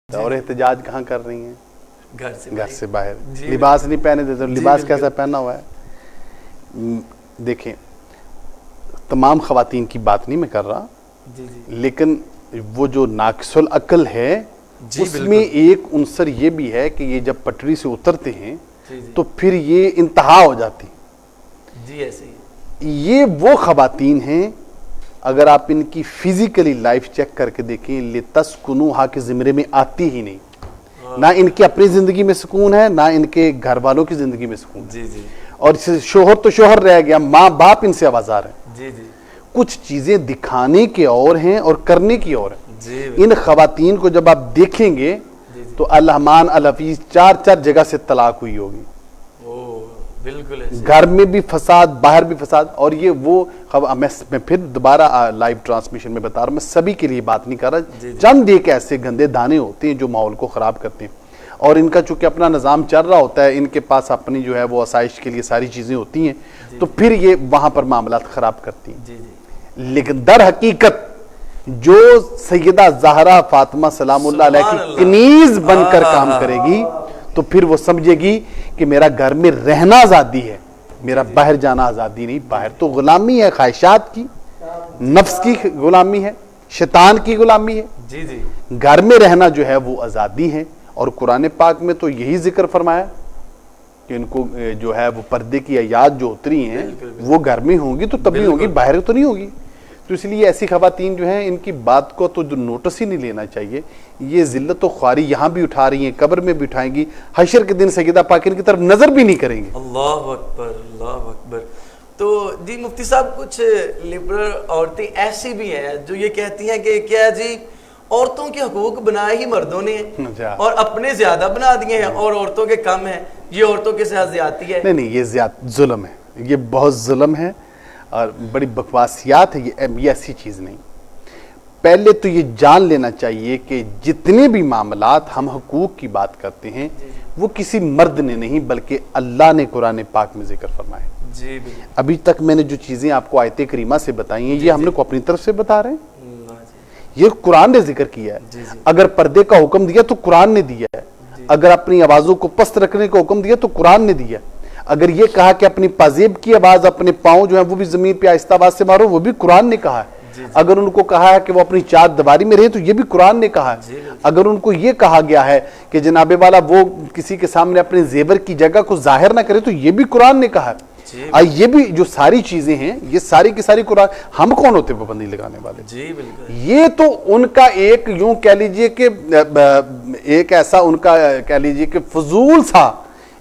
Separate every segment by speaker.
Speaker 1: اور احتجاج کہاں کر رہی ہیں؟
Speaker 2: گھر سے باہر.
Speaker 1: لباس نہیں پہنے دیتے. لباس کیسا پہنا ہوا ہے؟ دیکھیں تمام خواتین کی بات نہیں میں کر رہا, لیکن وہ جو ناقص العقل ہے اس میں ایک عنصر یہ بھی ہے کہ یہ جب پٹری سے اترتے ہیں تو پھر یہ انتہا ہو جاتی.
Speaker 2: جی ایسے ہی
Speaker 1: یہ وہ خواتین ہیں, اگر آپ ان کی فزیکلی لائف چیک کر کے دیکھیں, لِتَسْكُنُوهَا کے زمرے میں آتی ہی نہیں. نہ ان کی اپنی زندگی میں سکون ہے, نہ ان کے گھر والوں کی زندگی میں سکون ہے. اور شوہر تو شوہر رہ گیا, ماں باپ ان سے آوازار ہیں. کچھ چیزیں دکھانے کے اور ہیں اور کرنے کی اور ہیں. ان خواتین کو جب آپ دیکھیں گے تو الرحمن الحفیظ 4 جگہ سے طلاق ہوئی ہوگی. گھر میں بھی فساد, باہر بھی فساد. اور یہ وہ میں پھر دوبارہ لائیو ٹرانسمیشن میں بتا رہا ہوں, میں سبھی کے لیے بات نہیں کر رہا, چند ایک ایسے گندے دانے ہوتے ہیں جو ماحول کو خراب کرتے ہیں. اور ان کا چونکہ اپنا نظام چل رہا ہوتا ہے, ان کے پاس اپنی جو ہے وہ آسائش کے لیے ساری چیزیں ہوتی ہیں, تو پھر یہ وہاں پر معاملات خراب کرتی ہیں. لیکن در حقیقت جو سیدہ زہرا فاطمہ سلام اللہ علیہ کی کنیز بن کر کام کرے گی تو پھر وہ سمجھے گی کہ میرا گھر میں رہنا آزادی ہے, میرا باہر جانا آزادی نہیں. باہر تو غلامی ہے, خواہشات کی, نفس کی غلامی ہے, شیطان کی غلامی ہے. گھر میں رہنا جو ہے وہ آزادی ہے. اور قرآن پاک میں تو یہی ذکر فرمایا کہ ان کو جو ہے وہ پردے کی آیات جو اتری ہیں وہ گھر میں ہوں گی تو تبھی ہوں گی, باہر تو نہیں ہوگی. تو اس لیے ایسی خواتین جو ہیں ان کی بات کو تو جو نوٹس ہی نہیں لینا چاہیے. یہ ذلت و خواری یہاں بھی اٹھا رہی ہیں, قبر میں بھی اٹھائیں گی, حشر کے دن سیدہ پاک ان کی طرف نظر بھی نہیں کریں گے.
Speaker 2: اللہ اکبر, اللہ اکبر. تو جی مفتی صاحب, کچھ لبرل عورتیں ایسی بھی ہیں جو یہ کہتی ہیں کہ کیا جی عورتوں کے حقوق بنائے ہی مردوں نے ہیں اور اپنے زیادہ بنا دیے ہیں اور عورتوں کے کم ہیں, یہ عورتوں کے ساتھ زیادتی ہے.
Speaker 1: نہیں, یہ ظلم ہے, یہ بہت ظلم ہے اور بڑی بکواسیات ہے. یہ ایسی چیز نہیں. پہلے تو یہ جان لینا چاہیے کہ جتنے بھی معاملات ہم حقوق کی بات کرتے ہیں وہ کسی مرد نے نہیں بلکہ اللہ نے قرآن پاک میں ذکر فرمائے. ابھی تک میں نے جو چیزیں آپ کو آیت کریمہ سے بتائی ہیں یہ ہم نے کو اپنی طرف سے بتا رہے ہیں, یہ قرآن نے ذکر کیا ہے. اگر پردے کا حکم دیا تو قرآن نے دیا ہے, اگر اپنی آوازوں کو پست رکھنے کا حکم دیا تو قرآن نے دیا. اگر یہ کہا کہ اپنی پازیب کی آواز, اپنے پاؤں جو ہیں وہ بھی زمین پہ آہستہ آواز سے مارو, وہ بھی قرآن نے کہا ہے. اگر ان کو کہا ہے کہ وہ اپنی چار دیواری میں رہے تو یہ بھی قرآن نے کہا ہے. اگر ان کو یہ کہا گیا ہے کہ جناب والا وہ کسی کے سامنے اپنے زیور کی جگہ کو ظاہر نہ کرے تو یہ بھی قرآن نے کہا ہے. یہ بھی جو ساری چیزیں ہیں یہ ساری کی ساری قرآن. ہم کون ہوتے پابندی لگانے والے؟ یہ تو ان کا ایک یوں کہہ لیجئے کہ ایک ایسا ان کا کہہ لیجئے کہ فضول سا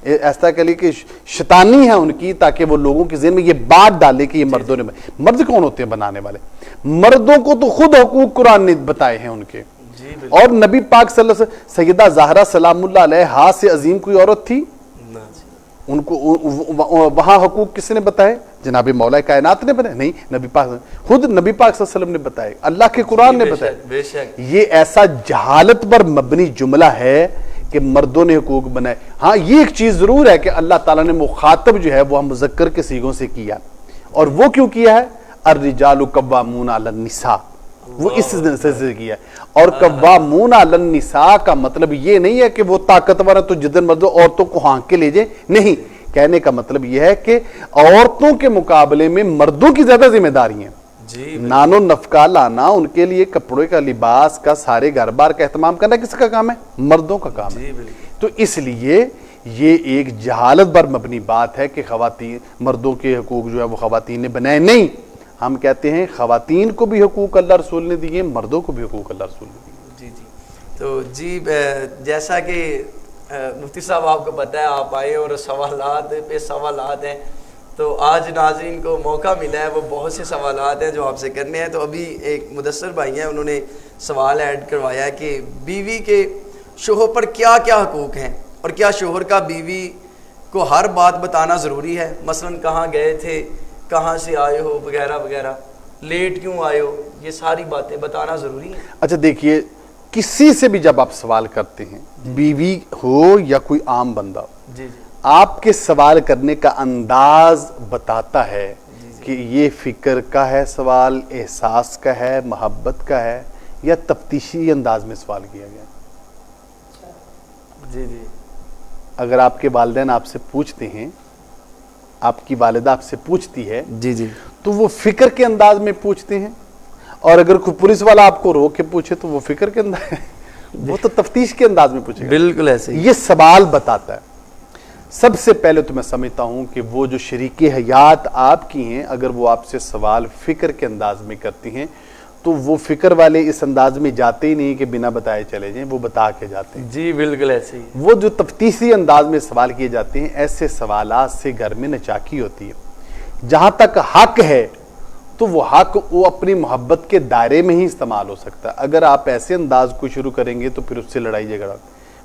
Speaker 1: ایسا کہہ لیجئے کہ شیطانی ہے ان کی, تاکہ وہ لوگوں کے ذہن میں یہ بات ڈالے کہ یہ مردوں نے. مرد کون ہوتے ہیں بنانے والے؟ مردوں کو تو خود حقوق قرآن نے بتائے ہیں ان کے. اور نبی پاک صلی اللہ علیہ وسلم, سیدہ زہرا سلام اللہ علیہ ہاتھ سے عظیم کوئی عورت تھی؟ ان کو وہاں حقوق کس نے بتائے؟ جناب مولا کائنات نے بتائے؟ نہیں, نبی پاک خود نبی پاک صلی اللہ علیہ وسلم نے بتائے, اللہ کے قرآن نے بتائے. یہ ایسا جہالت پر مبنی جملہ ہے کہ مردوں نے حقوق بنائے. ہاں یہ ایک چیز ضرور ہے کہ اللہ تعالیٰ نے مخاطب جو ہے وہ مذکر کے صیغوں سے کیا, اور وہ کیوں کیا ہے؟ الرجال قوامون علی النساء, وہ اس سے کیا ہے. اور قوامون علی النساء کا مطلب یہ نہیں ہے کہ وہ طاقتور ہے تو جدن مردوں عورتوں کو ہانک کے لے جائے, نہیں. کہنے کا مطلب یہ ہے کہ عورتوں کے مقابلے میں مردوں کی زیادہ ذمہ داری ہیں. نان و نفقہ لانا, ان کے لیے کپڑے کا, لباس کا, سارے گھر بار کا اہتمام کرنا کس کا کام ہے؟ مردوں کا کام ہے. تو اس لیے یہ ایک جہالت پر مبنی بات ہے کہ خواتین, مردوں کے حقوق جو ہے وہ خواتین نے بنائے نہیں. ہم کہتے ہیں خواتین کو بھی حقوق اللہ رسول نے دیے, مردوں کو بھی حقوق اللہ رسول نے دیے.
Speaker 2: تو جی جیسا کہ مفتی صاحب آپ کو پتہ ہے آپ آئے اور سوالات پہ سوالات ہیں, تو آج ناظرین کو موقع ملا ہے, وہ بہت سے سوالات ہیں جو آپ سے کرنے ہیں. تو ابھی ایک مدثر بھائی ہیں, انہوں نے سوال ایڈ کروایا ہے کہ بیوی کے شوہر پر کیا کیا حقوق ہیں, اور کیا شوہر کا بیوی کو ہر بات بتانا ضروری ہے؟ مثلا کہاں گئے تھے, کہاں سے آئے ہو, وغیرہ وغیرہ, لیٹ کیوں آئے ہو, یہ ساری باتیں بتانا ضروری ہیں.
Speaker 1: اچھا دیکھیے, کسی سے بھی جب آپ سوال کرتے ہیں, بیوی ہو یا کوئی عام بندہ ہو, آپ کے سوال کرنے کا انداز بتاتا ہے کہ یہ فکر کا ہے سوال, احساس کا ہے, محبت کا ہے, یا تفتیشی انداز میں سوال کیا گیا.
Speaker 2: جی جی
Speaker 1: اگر آپ کے والدین آپ سے پوچھتے ہیں، آپ کی والدہ آپ سے پوچھتی ہے،
Speaker 2: جی جی
Speaker 1: تو وہ فکر کے انداز میں پوچھتے ہیں، اور اگر کوئی پولیس والا آپ کو روک کے پوچھے تو وہ فکر کے انداز وہ تو تفتیش کے انداز میں پوچھے گا۔
Speaker 2: بالکل ایسے ہی۔
Speaker 1: یہ سوال بتاتا ہے۔ سب سے پہلے تو میں سمجھتا ہوں کہ وہ جو شریک حیات آپ کی ہیں، اگر وہ آپ سے سوال فکر کے انداز میں کرتی ہیں تو وہ فکر والے اس انداز میں جاتے ہی نہیں کہ بنا بتائے چلے جائیں، وہ بتا کے جاتے ہیں۔
Speaker 2: جی بالکل ایسے ہی۔
Speaker 1: وہ جو تفتیشی انداز میں سوال کیے جاتے ہیں، ایسے سوالات سے گھر میں نچاکی ہوتی ہے۔ جہاں تک حق ہے تو وہ حق وہ اپنی محبت کے دائرے میں ہی استعمال ہو سکتا ہے۔ اگر آپ ایسے انداز کو شروع کریں گے تو پھر اس سے لڑائی جھگڑا۔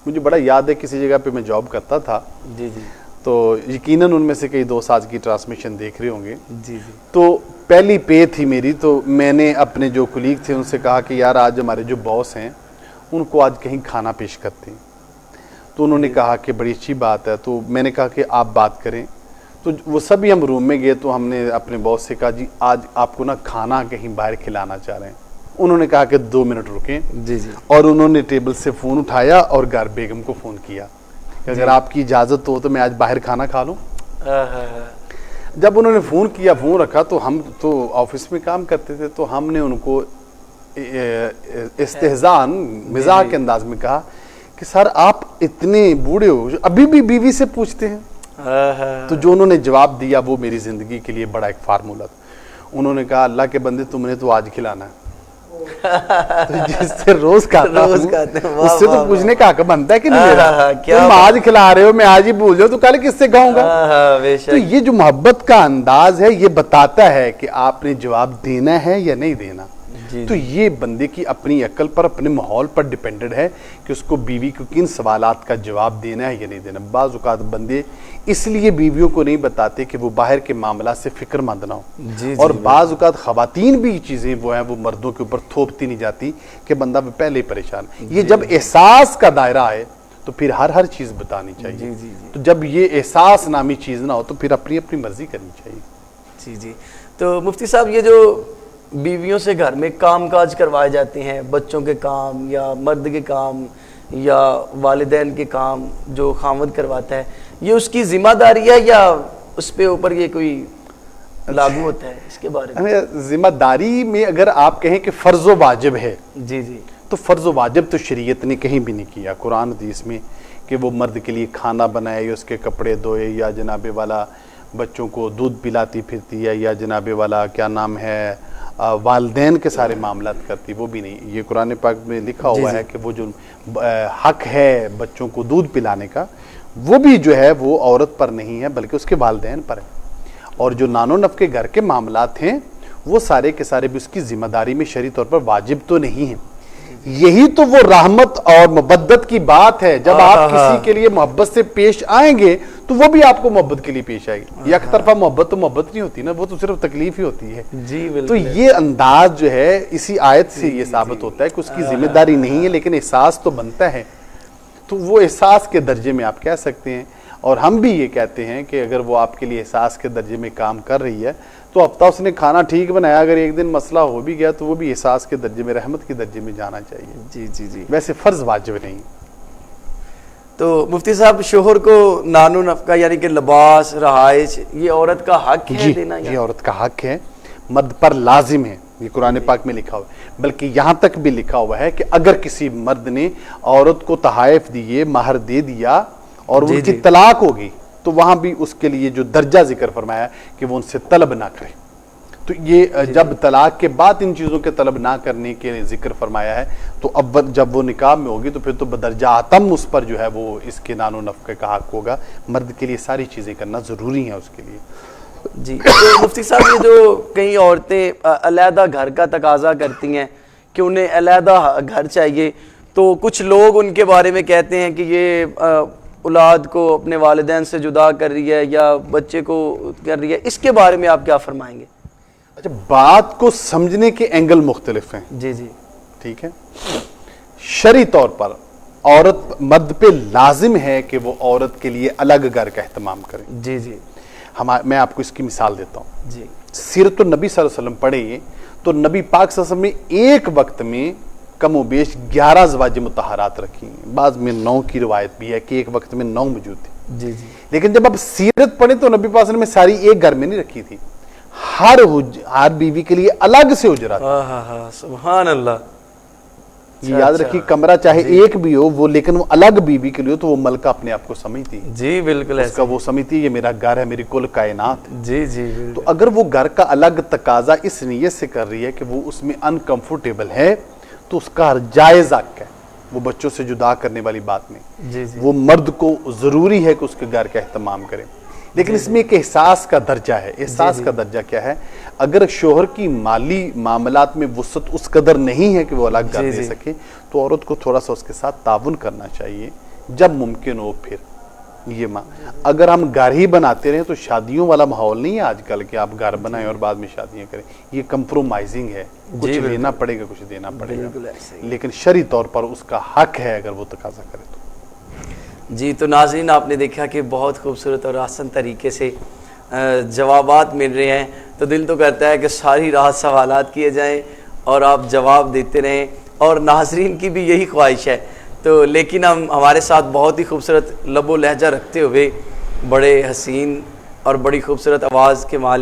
Speaker 1: مجھے بڑا یاد ہے کسی جگہ پہ میں جاب کرتا تھا،
Speaker 2: جی جی
Speaker 1: تو یقیناً ان میں سے کئی دوست آج کی ٹرانسمیشن دیکھ رہے ہوں گے۔
Speaker 2: جی جی
Speaker 1: تو پہلی پے تھی میری، تو میں نے اپنے جو کلیگ تھے ان سے کہا کہ یار آج ہمارے جو باس ہیں ان کو آج کہیں کھانا پیش کرتے ہیں۔ تو انہوں نے کہا کہ بڑی اچھی بات ہے۔ تو میں نے کہا کہ آپ بات کریں۔ تو وہ سبھی ہم روم میں گئے تو ہم نے اپنے باس سے کہا جی آج آپ کو نا کھانا کہیں باہر کھلانا چاہ رہے ہیں۔ انہوں نے کہا کہ 2 منٹ رکیں،
Speaker 2: جی جی
Speaker 1: اور انہوں نے ٹیبل سے فون اٹھایا اور گھر بیگم کو فون کیا کہ اگر آپ کی اجازت ہو تو میں آج باہر کھانا کھا لوں۔ جب انہوں نے فون کیا، فون رکھا، تو ہم تو آفس میں کام کرتے تھے، تو ہم نے ان کو استہزان مزاح کے انداز میں کہا کہ سر آپ اتنے بوڑھے ہو ابھی بھی بیوی سے پوچھتے ہیں؟ تو جو انہوں نے جواب دیا وہ میری زندگی کے لیے بڑا ایک فارمولہ تھا۔ انہوں نے کہا اللہ کے بندے تم نے تو آج کھلانا ہے۔ تو جس سے روز کھاتا ہوں اس سے تو پوچھنے کا حق بنتا ہے کہ نہیں میرا؟ تم آج کھلا رہے ہو، میں آج ہی بھول جاؤں تو کل کس سے کھاؤں گا؟ تو یہ جو محبت کا انداز ہے یہ بتاتا ہے کہ آپ نے جواب دینا ہے یا نہیں دینا۔ تو یہ بندے کی اپنی عقل پر، اپنے ماحول پر ڈیپینڈڈ ہے کہ اس کو بیوی کو کن سوالات کا جواب دینا ہے یا نہیں دینا۔ بعض اوقات بندے اس لیے بیویوں کو نہیں بتاتے کہ وہ باہر کے معاملات سے فکر مند نہ ہو، اور بعض اوقات خواتین بھی چیزیں وہ ہیں وہ مردوں کے اوپر تھوپتی نہیں جاتی کہ بندہ پہلے ہی پریشان۔ یہ جب احساس کا دائرہ ہے تو پھر ہر چیز بتانی چاہیے۔ تو جب یہ احساس نامی چیز نہ ہو تو پھر اپنی اپنی مرضی کرنی چاہیے۔
Speaker 2: جی جی تو مفتی صاحب یہ جو بیویوں سے گھر میں کام کاج کروائے جاتے ہیں، بچوں کے کام یا مرد کے کام یا والدین کے کام جو خاوند کرواتا ہے، یہ اس کی ذمہ داری ہے یا اس پہ اوپر یہ کوئی لاگو ہوتا ہے؟ اس کے بارے میں
Speaker 1: ذمہ داری میں اگر آپ کہیں کہ فرض و واجب ہے،
Speaker 2: جی جی
Speaker 1: تو فرض و واجب تو شریعت نے کہیں بھی نہیں کیا قرآن حدیث میں کہ وہ مرد کے لیے کھانا بنائے یا اس کے کپڑے دھوئے یا جناب والا بچوں کو دودھ پلاتی پھرتی ہے یا جناب والا کیا نام ہے والدین کے سارے معاملات کرتی، وہ بھی نہیں۔ یہ قرآن پاک میں لکھا ہوا ہے کہ وہ جو حق ہے بچوں کو دودھ پلانے کا وہ بھی جو ہے وہ عورت پر نہیں ہے بلکہ اس کے والدین پر ہے، اور جو نان و نف کے گھر کے معاملات ہیں وہ سارے کے سارے بھی اس کی ذمہ داری میں شرعی طور پر واجب تو نہیں ہیں۔ یہی تو وہ رحمت اور محبت کی بات ہے، جب آپ کسی کے لیے محبت سے پیش آئیں گے تو وہ بھی آپ کو محبت کے لیے پیش آئے گی۔ یک طرفہ محبت تو محبت نہیں ہوتی نا، وہ تو صرف تکلیف ہی ہوتی ہے۔ تو یہ انداز جو ہے اسی آیت سے یہ ثابت ہوتا ہے کہ اس کی ذمہ داری نہیں ہے لیکن احساس تو بنتا ہے۔ تو وہ احساس کے درجے میں آپ کہہ سکتے ہیں، اور ہم بھی یہ کہتے ہیں کہ اگر وہ آپ کے لیے احساس کے درجے میں کام کر رہی ہے تو ہفتہ اس نے کھانا ٹھیک بنایا، اگر ایک دن مسئلہ ہو بھی گیا تو وہ بھی احساس کے درجے میں، رحمت کے درجے میں جانا چاہیے۔
Speaker 2: جی جی جی
Speaker 1: ویسے فرض واجب نہیں۔
Speaker 2: تو مفتی صاحب شوہر کو نان و نفقہ یعنی کہ لباس، رہائش، یہ عورت کا حق ہے دینا؟
Speaker 1: یہ عورت کا حق ہے، مرد پر لازم ہے، یہ قرآن پاک میں لکھا ہوا ہے۔ بلکہ یہاں تک بھی لکھا ہوا ہے کہ اگر کسی مرد نے عورت کو تحائف دیے، مہر دے دیا اور ان کی طلاق ہوگی تو وہاں بھی اس کے لیے جو درجہ ذکر فرمایا کہ وہ ان سے طلب نہ کرے۔ تو یہ جب طلاق کے بعد ان چیزوں کے طلب نہ کرنے کے ذکر فرمایا ہے تو اب جب وہ نکاح میں ہوگی تو پھر تو بدرجہ آتم اس پر جو ہے وہ اس کے نان و نفقے کا حق ہوگا۔ مرد کے لیے ساری چیزیں کرنا ضروری ہیں اس کے لیے۔
Speaker 2: جی تو مفتی صاحب یہ جو کئی عورتیں علیحدہ گھر کا تقاضا کرتی ہیں کہ انہیں علیحدہ گھر چاہیے، تو کچھ لوگ ان کے بارے میں کہتے ہیں کہ یہ اولاد کو اپنے والدین سے جدا کر رہی ہے یا بچے کو کر رہی ہے، اس کے بارے میں آپ کیا فرمائیں گے؟
Speaker 1: اچھا، بات کو سمجھنے کے اینگل مختلف ہیں۔
Speaker 2: جی جی
Speaker 1: ٹھیک ہے، شرعی طور پر عورت مرد پہ لازم ہے کہ وہ عورت کے لیے الگ گھر کا اہتمام کرے۔
Speaker 2: جی جی
Speaker 1: میں آپ کو اس کی مثال دیتا ہوں۔
Speaker 2: جی
Speaker 1: سیرت النبی صلی اللہ علیہ وسلم پڑھیں تو نبی پاک صلی اللہ علیہ وسلم نے ایک وقت میں کم و بیش 11 ازواج مطہرات رکھی ہیں، بعض میں 9 کی روایت بھی ہے کہ ایک وقت میں 9 موجود تھی۔
Speaker 2: جی جی
Speaker 1: لیکن جب آپ سیرت پڑھیں تو نبی پاک صلی اللہ علیہ وسلم نے ساری ایک گھر میں نہیں رکھی تھی، ہر بیوی کے لیے الگ سے حجرہ تھا۔
Speaker 2: سبحان اللہ۔
Speaker 1: یہ یاد رکھیے، کمرہ چاہے ایک بھی ہو وہ، لیکن وہ الگ بیوی کے لیے تو وہ ملکہ اپنے آپ کو سمجھتی،
Speaker 2: جی بالکل
Speaker 1: اس کا وہ سمجھتی یہ میرا گھر ہے، میری کل کائنات۔
Speaker 2: جی جی
Speaker 1: تو اگر وہ گھر کا الگ تقاضا اس نیت سے کر رہی ہے کہ وہ اس میں انکمفرٹیبل ہے تو اس کا جائز حق ہے، وہ بچوں سے جدا کرنے والی بات نہیں۔
Speaker 2: جی جی
Speaker 1: وہ مرد کو ضروری ہے کہ اس کے گھر کا اہتمام کرے، لیکن اس میں ایک احساس کا درجہ ہے۔ احساس کا درجہ کیا ہے؟ اگر شوہر کی مالی معاملات میں وسعت اس قدر نہیں ہے کہ وہ الگ گھر دے سکے تو عورت کو تھوڑا سا اس کے ساتھ تعاون کرنا چاہیے جب ممکن ہو۔ پھر یہ اگر ہم گھر ہی بناتے رہیں تو شادیوں والا ماحول نہیں ہے آج کل کہ آپ گھر بنائیں اور بعد میں شادیاں کریں، یہ کمپرومائزنگ ہے، کچھ لینا پڑے گا کچھ دینا پڑے گا، لیکن شرعی طور پر اس کا حق ہے اگر وہ تقاضا کرے تو۔
Speaker 2: جی تو ناظرین، آپ نے دیکھا کہ بہت خوبصورت اور آسان طریقے سے جوابات مل رہے ہیں، تو دل تو کرتا ہے کہ ساری رات سوالات کیے جائیں اور آپ جواب دیتے رہیں، اور ناظرین کی بھی یہی خواہش ہے۔ تو لیکن ہمارے ساتھ بہت ہی خوبصورت لب و لہجہ رکھتے ہوئے بڑے حسین اور بڑی خوبصورت آواز کے مالک